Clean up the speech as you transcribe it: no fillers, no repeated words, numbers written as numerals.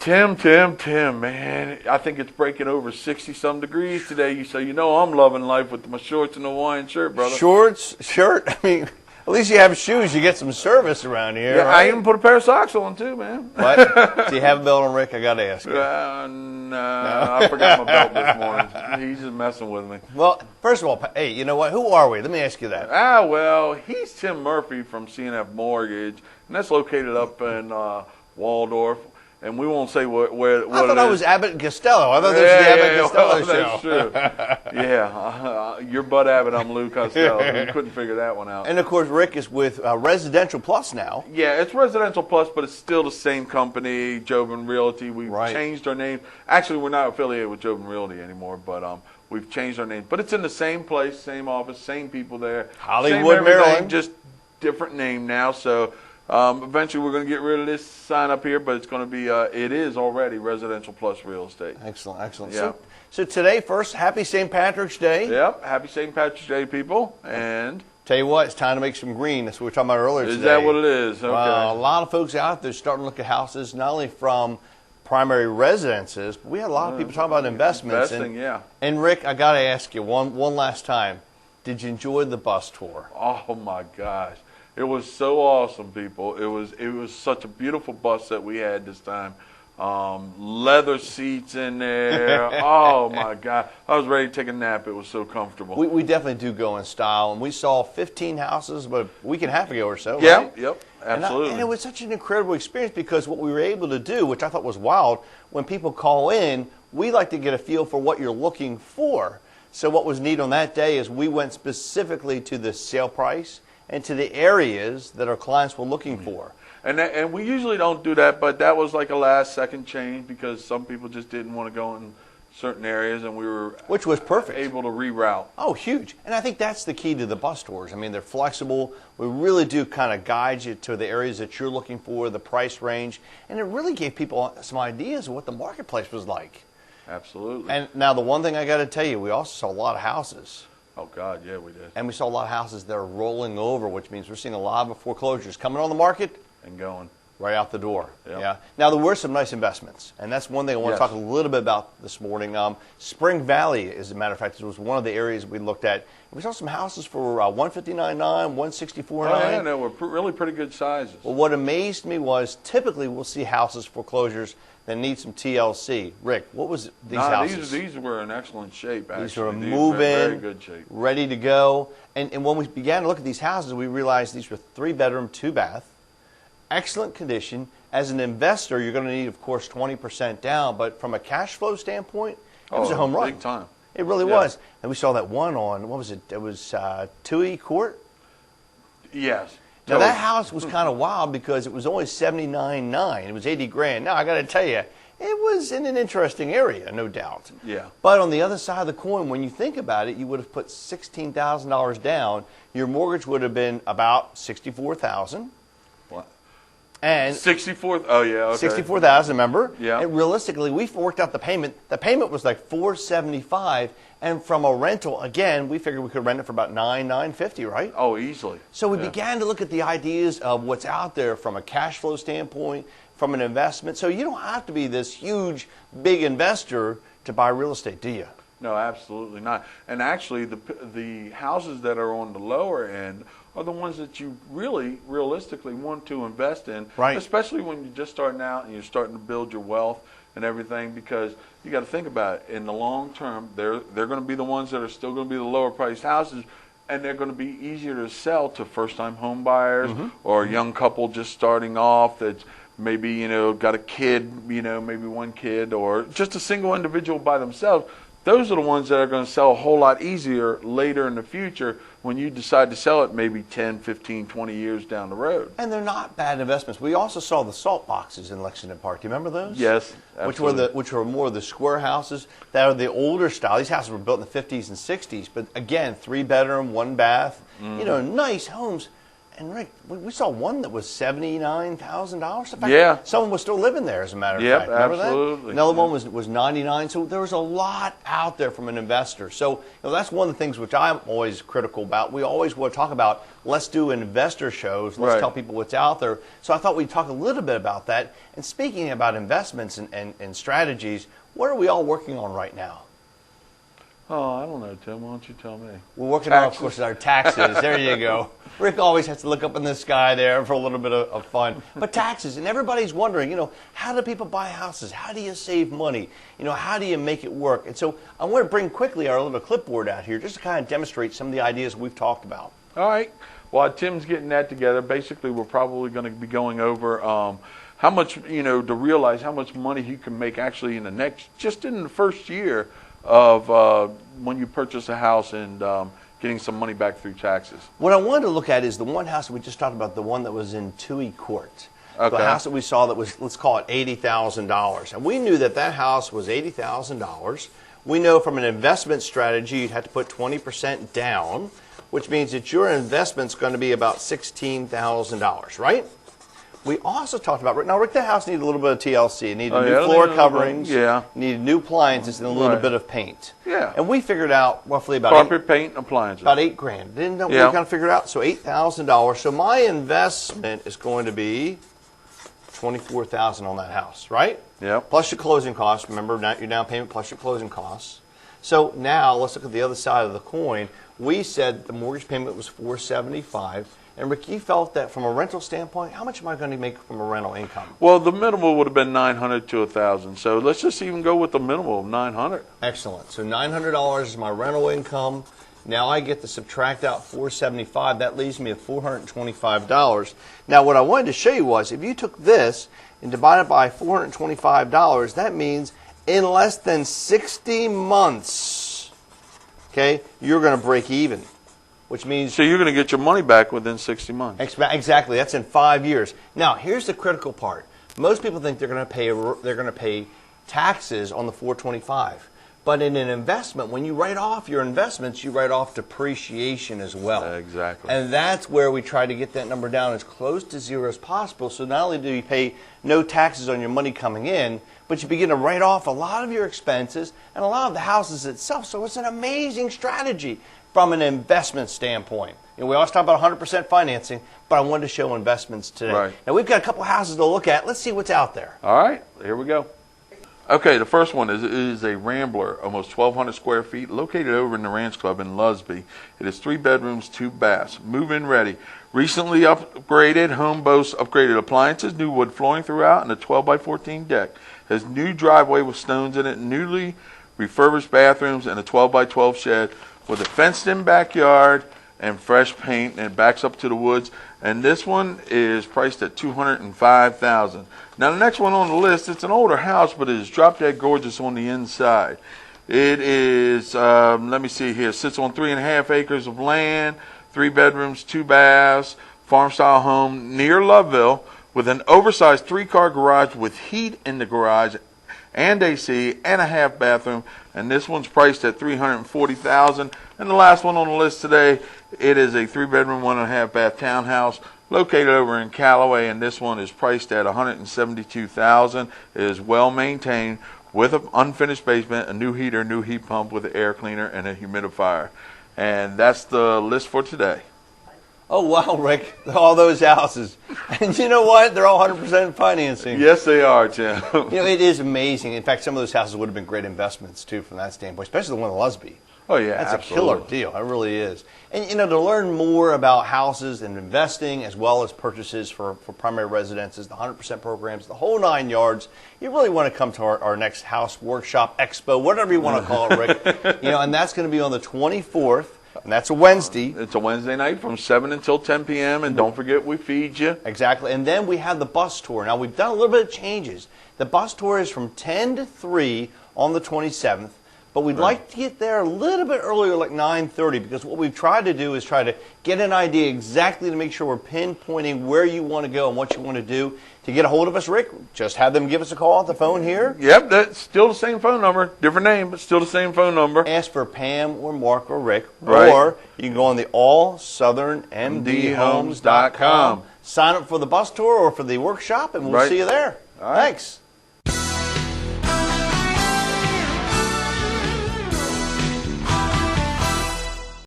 Tim, man. I think it's breaking over 60-some degrees today. So you know I'm loving life with my shorts and the Hawaiian shirt, brother. Shorts, shirt. I mean, at least you have shoes. You get some service around here. Yeah, right? I even put a pair of socks on too, man. What? Do you have a belt on, Rick? I got to ask you. No, I forgot my belt this morning. He's just messing with me. Well, first of all, hey, you know what? Who are we? Let me ask you that. Well, he's Tim Murphy from CNF Mortgage, and that's located up in Waldorf. And we won't say what I thought I was Abbott and Costello. I thought this was the Abbott and Costello show. That's true. Yeah, you're Bud Abbott, I'm Lou Costello. We couldn't figure that one out. And, of course, Rick is with Residential Plus now. Yeah, it's Residential Plus, but it's still the same company, Jobin Realty. We've changed our name. Actually, we're not affiliated with Jobin Realty anymore, but we've changed our name. But it's in the same place, same office, same people there. Hollywood, Maryland. Just different name now, so... eventually, we're going to get rid of this sign up here, but it's going to be, it is already Residential Plus Real Estate. Excellent, excellent. Yeah. So today, first, happy St. Patrick's Day. Yep, happy St. Patrick's Day, people. And tell you what, it's time to make some green. That's what we were talking about earlier today. Is that what it is? Okay. A lot of folks out there starting to look at houses, not only from primary residences, but we had a lot of people talking about investments. Investing, yeah. And Rick, I got to ask you one last time. Did you enjoy the bus tour? Oh, my gosh. It was so awesome, people. It was such a beautiful bus that we had this time. Leather seats in there. Oh, my God. I was ready to take a nap. It was so comfortable. We definitely do go in style. And we saw 15 houses about a week and a half ago or so, Yeah, right? Yep, absolutely. And it was such an incredible experience because what we were able to do, which I thought was wild, when people call in, we like to get a feel for what you're looking for. So what was neat on that day is we went specifically to the sale price and to the areas that our clients were looking for. And we usually don't do that, but that was like a last-second change because some people just didn't want to go in certain areas, and we were which was perfect, able to reroute. Oh, huge. And I think that's the key to the bus tours. I mean, they're flexible. We really do kind of guide you to the areas that you're looking for, the price range, and it really gave people some ideas of what the marketplace was like. Absolutely. And now the one thing I got to tell you, we also saw a lot of houses. Oh, God, yeah, we did. And we saw a lot of houses that are rolling over, which means we're seeing a lot of foreclosures coming on the market. And going. Right out the door. Yep. Yeah. Now, there were some nice investments, and that's one thing I want to talk a little bit about this morning. Spring Valley, as a matter of fact, was one of the areas we looked at. We saw some houses for $159,900, $164,900. Oh, yeah, no, we're really pretty good sizes. Well, what amazed me was typically we'll see houses foreclosures that need some TLC. Rick, what was these houses? These were in excellent shape, actually. These were moving, very good shape, ready to go. And when we began to look at these houses, we realized these were 3-bedroom, 2-bath, excellent condition. As an investor, you're going to need, of course, 20% down. But from a cash flow standpoint, it was a home run. Big time. It really was. And we saw that one on, what was it? It was Tui Court? Yes. Now, that house was kind of wild because it was only $79,900. It was $80,000. Now, I got to tell you, it was in an interesting area, no doubt. Yeah. But on the other side of the coin, when you think about it, you would have put $16,000 down. Your mortgage would have been about $64,000. What? And 64. Oh yeah. Okay. 64,000. Remember? Yeah. And realistically, we worked out the payment. The payment was like $475, and from a rental, again, we figured we could rent it for about $950, right? Oh, easily. So we began to look at the ideas of what's out there from a cash flow standpoint, from an investment. So you don't have to be this huge, big investor to buy real estate, do you? No, absolutely not. And actually, the houses that are on the lower end are the ones that you really, realistically want to invest in, right? Especially when you're just starting out and you're starting to build your wealth and everything, because you got to think about it. In the long term, they're going to be the ones that are still going to be the lower priced houses, and they're going to be easier to sell to first-time home buyers or a young couple just starting off that's maybe, got a kid, maybe one kid, or just a single individual by themselves. Those are the ones that are going to sell a whole lot easier later in the future when you decide to sell it maybe 10, 15, 20 years down the road. And they're not bad investments. We also saw the salt boxes in Lexington Park. Do you remember those? Yes, absolutely. Which were more of the square houses that are the older style. These houses were built in the 50s and 60s, but again, 3-bedroom, 1-bath, nice homes. And Rick, we saw one that was $79,000. Yeah. Someone was still living there, as a matter of Yep, fact. Remember absolutely. that? Another one was $99. So there was a lot out there from an investor. So that's one of the things which I'm always critical about. We always want to talk about, let's do investor shows. Let's Right. tell people what's out there. So I thought we'd talk a little bit about that. And speaking about investments and strategies, what are we all working on right now? Oh, I don't know, Tim. Why don't you tell me? We're working on, of Taxes. course, our taxes. There you go. Rick always has to look up in the sky there for a little bit of fun. But taxes, and everybody's wondering, how do people buy houses? How do you save money? How do you make it work? And so I want to bring quickly our little clipboard out here just to kind of demonstrate some of the ideas we've talked about. All right. While Tim's getting that together, basically we're probably going to be going over how much, to realize how much money you can make actually in the first year of when you purchase a house and getting some money back through taxes. What I wanted to look at is the one house we just talked about, the one that was in Toohey Court. Okay. The house that we saw that was, let's call it $80,000. And we knew that house was $80,000. We know from an investment strategy you'd have to put 20% down, which means that your investment's going to be about $16,000, right? We also talked about, now Rick, that house needed a little bit of TLC. It needed new floor coverings. Yeah. Needed new appliances and a little Right. bit of paint. Yeah. And we figured out roughly about Carpet, paint, and appliances. about $8,000. Didn't we Yeah. kind of figure it out? So $8,000. So my investment is going to be $24,000 on that house, right? Yep. Plus your closing costs. Remember, your down payment plus your closing costs. So now let's look at the other side of the coin. We said the mortgage payment was $475. And Rick, you felt that from a rental standpoint, how much am I going to make from a rental income? Well, the minimum would have been $900 to $1,000. So let's just even go with the minimum of $900. Excellent. So $900 is my rental income. Now I get to subtract out $475. That leaves me at $425. Now what I wanted to show you was if you took this and divided by $425, that means in less than 60 months, okay, you're going to break even, which means So you're going to get your money back within 60 months. exactly. That's in 5 years. Now, here's the critical part. Most people think they're going to pay taxes on the 425. But in an investment, when you write off your investments, you write off depreciation as well. Exactly. And that's where we try to get that number down as close to zero as possible. So not only do you pay no taxes on your money coming in, but you begin to write off a lot of your expenses and a lot of the houses itself. So it's an amazing strategy from an investment standpoint. We always talk about 100% financing, but I wanted to show investments today. Right. Now we've got a couple houses to look at. Let's see what's out there. All right, here we go. Okay, the first one is a Rambler, almost 1,200 square feet, located over in the Ranch Club in Lusby. It is 3 bedrooms, 2 baths, move-in ready. Recently upgraded, home boasts upgraded appliances, new wood flooring throughout, and a 12x14 deck. Has new driveway with stones in it, newly refurbished bathrooms, and a 12x12 shed with a fenced-in backyard and fresh paint, and it backs up to the woods. And this one is priced at $205,000. Now the next one on the list, it's an older house, but it is drop dead gorgeous on the inside. It is, let me see here, sits on 3.5 acres of land, 3 bedrooms, 2 baths, farm style home near Loveville with an oversized 3-car garage with heat in the garage and AC and a half bathroom. And this one's priced at $340,000. And the last one on the list today, it is a 3-bedroom, 1.5 bath townhouse located over in Callaway, and this one is priced at $172,000. It is well maintained with an unfinished basement, a new heater, new heat pump with an air cleaner and a humidifier. And that's the list for today. Oh, wow, Rick, all those houses. And you know what? They're all 100% financing. Yes, they are, Tim. It is amazing. In fact, some of those houses would have been great investments, too, from that standpoint, especially the one in Lusby. Oh, yeah, That's absolutely. a killer deal. It really is. And, to learn more about houses and investing as well as purchases for primary residences, the 100% programs, the whole 9 yards, you really want to come to our next house workshop expo, whatever you want to call it, Rick. And that's going to be on the 24th. And that's a Wednesday. It's a Wednesday night from 7 until 10 p.m. And don't forget, we feed you. Exactly. And then we have the bus tour. Now, we've done a little bit of changes. The bus tour is from 10 to 3 on the 27th. But we'd like to get there a little bit earlier, like 9:30, because what we've tried to do is try to get an idea exactly to make sure we're pinpointing where you want to go and what you want to do. To get a hold of us, Rick, just have them give us a call on the phone here. Yep, that's still the same phone number. Different name, but still the same phone number. Ask for Pam or Mark or Rick. Right. Or you can go on the allsouthernmdhomes.com. Sign up for the bus tour or for the workshop, and we'll Right. see you there. All right. Thanks.